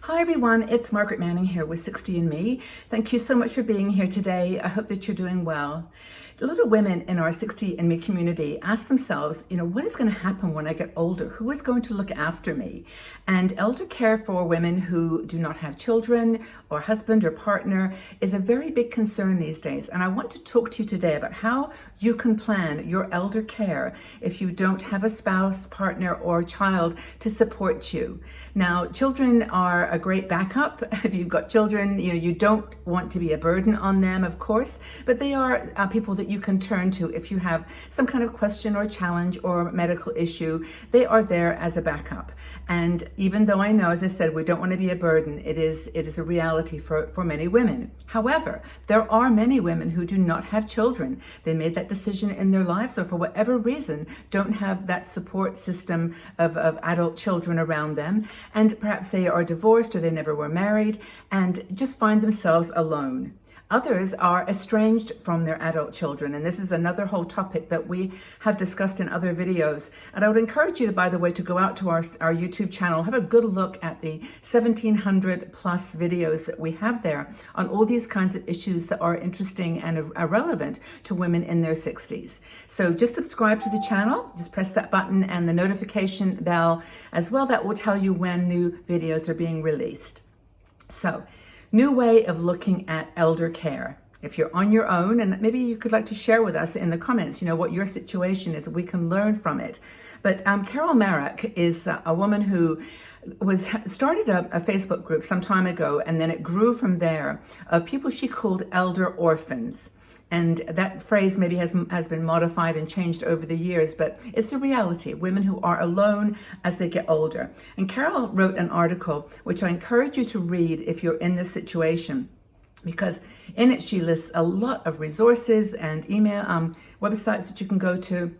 Hi everyone, it's Margaret Manning here with 60 and Me. Thank you so much for being here today. I hope that you're doing well. A lot of women in our 60 and Me community ask themselves, what is going to happen when I get older? Who is going to look after me? And elder care for women who do not have children or husband or partner is a very big concern these days. And I want to talk to you today about how you can plan your elder care if you don't have a spouse, partner, or child to support you. Now, children are a great backup. If you've got children, you don't want to be a burden on them, of course, but they are people that you can turn to if you have some kind of question or challenge or medical issue. They are there as a backup. And even though I know, as I said, we don't want to be a burden, it is a reality for many women. However, there are many women who do not have children. They made that decision in their lives, or for whatever reason, don't have that support system of adult children around them. And perhaps they are divorced or they never were married and just find themselves alone. Others are estranged from their adult children, and this is another whole topic that we have discussed in other videos. And I would encourage you, by the way, to go out to our YouTube channel, have a good look at the 1,700 plus videos that we have there on all these kinds of issues that are interesting and are relevant to women in their 60s. So just subscribe to the channel, just press that button and the notification bell as well. That will tell you when new videos are being released. So, new way of looking at elder care. If you're on your own, and maybe you could like to share with us in the comments, what your situation is, we can learn from it. But Carol Marak is a woman who started a Facebook group some time ago, and then it grew from there, of people she called elder orphans. And that phrase maybe has been modified and changed over the years, but it's a reality. Women who are alone as they get older. And Carol wrote an article, which I encourage you to read if you're in this situation, because in it she lists a lot of resources and email websites that you can go to.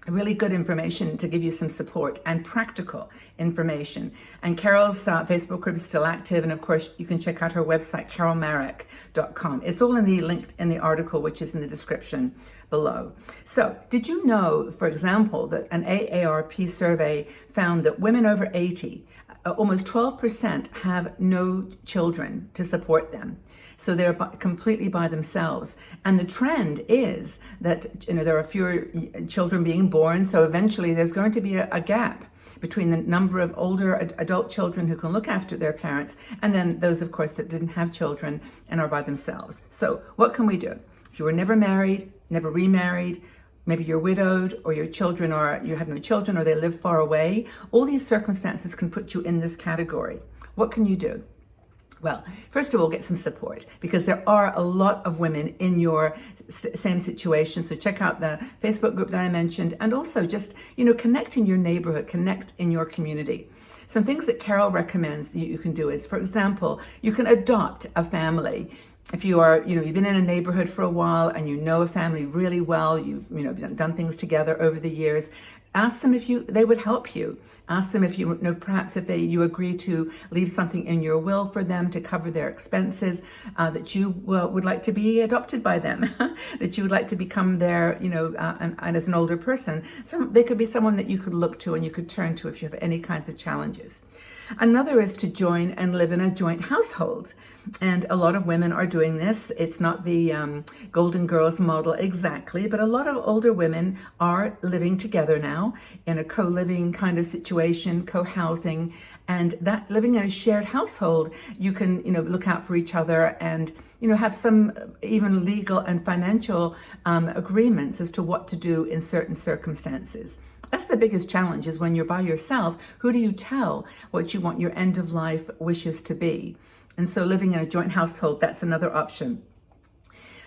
Really good information to give you some support and practical information. And Carol's Facebook group is still active. And of course, you can check out her website, carolmarak.com. It's all linked in the article, which is in the description below. So did you know, for example, that an AARP survey found that women over 80, almost 12% have no children to support them. So they're completely by themselves. And the trend is that there are fewer children being born. So eventually there's going to be a gap between the number of older adult children who can look after their parents and then those, of course, that didn't have children and are by themselves. So what can we do? If you were never married, never remarried, maybe you're widowed, or your children you have no children, or they live far away, all these circumstances can put you in this category. What can you do? Well, first of all, get some support, because there are a lot of women in your same situation. So check out the Facebook group that I mentioned, and also just, connect in your neighborhood, connect in your community. Some things that Carol recommends that you can do is, for example, you can adopt a family. If you are, you've been in a neighborhood for a while and you know a family really well, you've, done things together over the years, ask them if they would help you. Ask them if perhaps if you agree to leave something in your will for them to cover their expenses, that you would like to be adopted by them, that you would like to become their, and as an older person, they could be someone that you could look to and you could turn to if you have any kinds of challenges. Another is to join and live in a joint household. And a lot of women are doing this. It's not the Golden Girls model exactly, but a lot of older women are living together now in a co-living kind of situation, co-housing. And that living in a shared household, you can, look out for each other and, have some even legal and financial agreements as to what to do in certain circumstances. That's the biggest challenge, is when you're by yourself, who do you tell what you want your end of life wishes to be? And so living in a joint household, that's another option.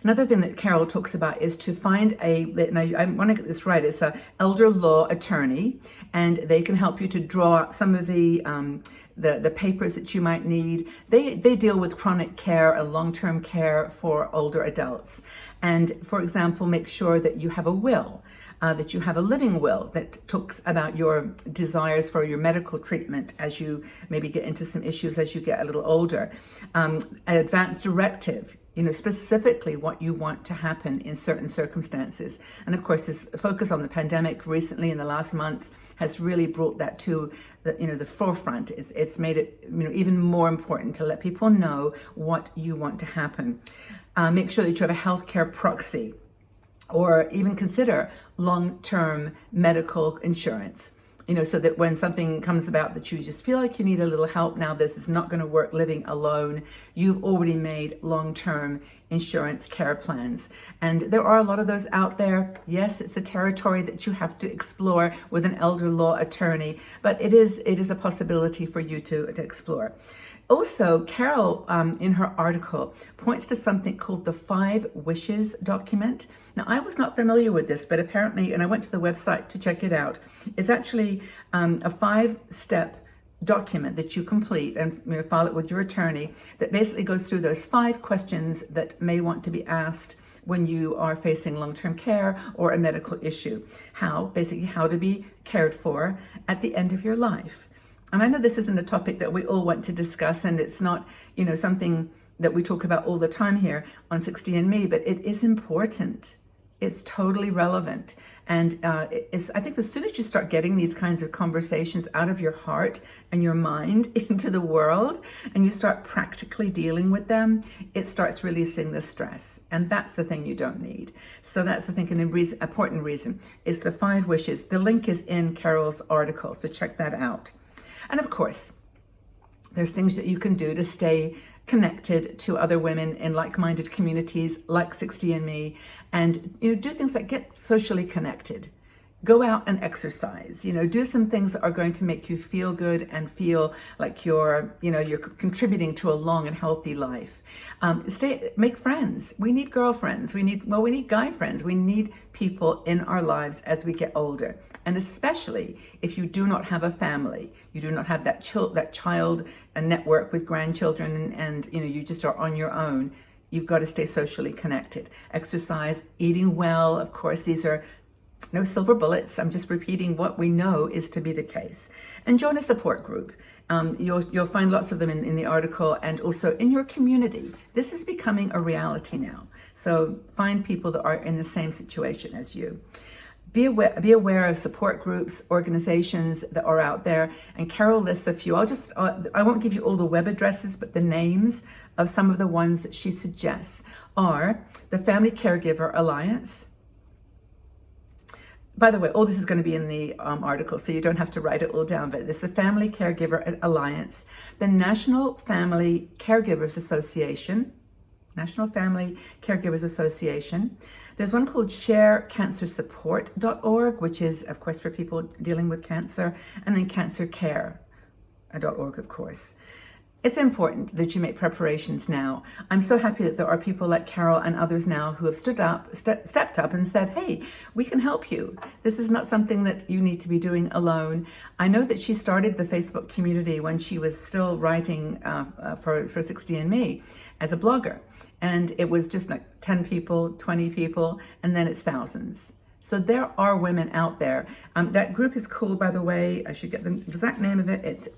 Another thing that Carol talks about is to find now I want to get this right, it's an elder law attorney, and they can help you to draw up some of the papers that you might need. They deal with chronic care and long-term care for older adults. And for example, make sure that you have a will. That you have a living will that talks about your desires for your medical treatment as you maybe get into some issues as you get a little older. An advance directive. specifically what you want to happen in certain circumstances. And of course, this focus on the pandemic recently in the last months has really brought that to the forefront. It's made it even more important to let people know what you want to happen. Make sure that you have a healthcare proxy, or even consider long-term medical insurance. So that when something comes about that you just feel like you need a little help now, this is not going to work living alone, you've already made long-term insurance care plans. And there are a lot of those out there. Yes, it's a territory that you have to explore with an elder law attorney, but it is a possibility for you to explore. Also, Carol, in her article, points to something called the 5 Wishes document. Now, I was not familiar with this, but apparently, and I went to the website to check it out, it's actually a 5-step document that you complete and file it with your attorney that basically goes through those 5 questions that may want to be asked when you are facing long-term care or a medical issue. How to be cared for at the end of your life. And I know this isn't a topic that we all want to discuss, and it's not, something that we talk about all the time here on 60andMe, but it is important. It's totally relevant. And I think as soon as you start getting these kinds of conversations out of your heart and your mind into the world, and you start practically dealing with them, it starts releasing the stress. And that's the thing you don't need. So that's, I think, an important reason is the 5 wishes. The link is in Carol's article, so check that out. And of course, there's things that you can do to stay connected to other women in like-minded communities like 60andMe, and do things like get socially connected. Go out and exercise, do some things that are going to make you feel good and feel like you're contributing to a long and healthy life. Make friends. We need girlfriends. We need guy friends. We need people in our lives as we get older. And especially if you do not have a family, you do not have that child network with grandchildren, and you just are on your own, you've got to stay socially connected. Exercise, eating well, of course, these are no silver bullets. I'm just repeating what we know is to be the case. And join a support group. You'll find lots of them in the article, and also in your community. This is becoming a reality now. So find people that are in the same situation as you. Be aware of support groups, organizations that are out there. And Carol lists a few. I won't give you all the web addresses, but the names of some of the ones that she suggests are the Family Caregiver Alliance. By the way, all this is going to be in the article, so you don't have to write it all down, but it's the Family Caregiver Alliance, the National Family Caregivers Association, National Family Caregivers Association. There's one called sharecancersupport.org, which is, of course, for people dealing with cancer, and then cancercare.org, of course. It's important that you make preparations now. I'm so happy that there are people like Carol and others now who have stepped up and said, hey, we can help you. This is not something that you need to be doing alone. I know that she started the Facebook community when she was still writing for 60andMe as a blogger. And it was just like 10 people, 20 people, and then it's thousands. So there are women out there. That group is called, by the way, I should get the exact name of it. It's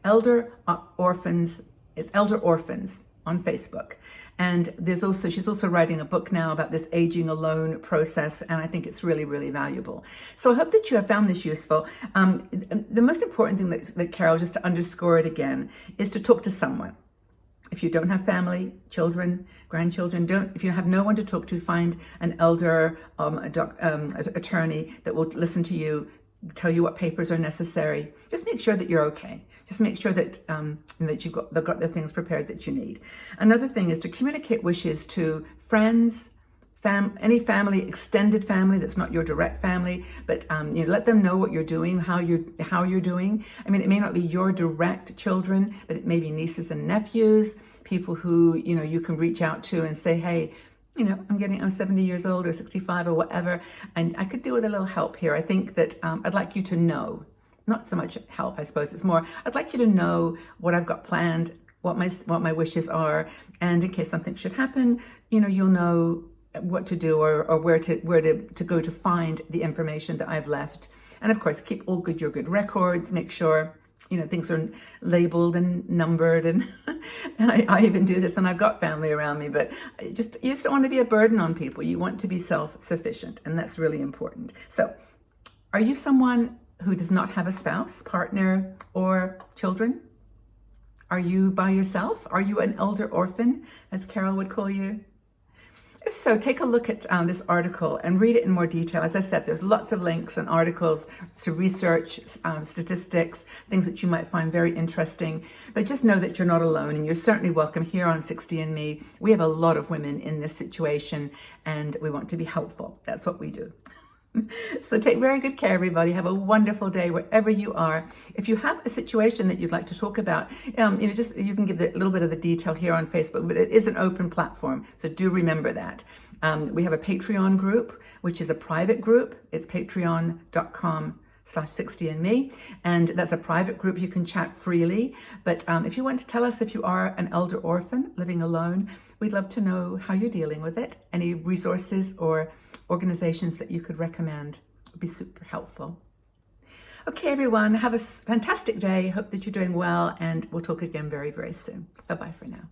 Elder Orphans. It's Elder Orphans on Facebook. And she's also writing a book now about this aging alone process, and I think it's really, really valuable. So I hope that you have found this useful. The most important thing that Carol, just to underscore it again, is to talk to someone. If you don't have family, children, grandchildren, if you have no one to talk to, find an elder attorney that will listen to you, tell you what papers are necessary. Just make sure that you're okay. Just make sure that that you've got the things prepared that you need. Another thing is to communicate wishes to friends, any family, extended family that's not your direct family, but let them know what you're doing, how you're doing. I mean, it may not be your direct children, but it may be nieces and nephews, people who you can reach out to and say, hey, I'm 70 years old or 65 or whatever, and I could do with a little help here. I think that I'd like you to know, not so much help, I suppose it's more, I'd like you to know what I've got planned, what my wishes are, and in case something should happen, you'll know what to do or where to go to find the information that I've left. And of course, keep all your good records, make sure things are labeled and numbered, and and I even do this, and I've got family around me, but you just don't want to be a burden on people. You want to be self-sufficient, and that's really important. So, are you someone who does not have a spouse, partner, or children? Are you by yourself? Are you an elder orphan, as Carol would call you? If so, take a look at this article and read it in more detail. As I said, there's lots of links and articles to research, statistics, things that you might find very interesting. But just know that you're not alone, and you're certainly welcome here on 60andMe. We have a lot of women in this situation, and we want to be helpful. That's what we do. So take very good care, everybody. Have a wonderful day wherever you are. If you have a situation that you'd like to talk about, you can give a little bit of the detail here on Facebook, but it is an open platform, so do remember that. We have a Patreon group, which is a private group. It's patreon.com/60andme, and that's a private group. You can chat freely, but if you want to tell us if you are an elder orphan living alone, we'd love to know how you're dealing with it. Any resources or organizations that you could recommend would be super helpful. Okay, everyone, have a fantastic day. Hope that you're doing well, and we'll talk again very, very soon. Bye-bye for now.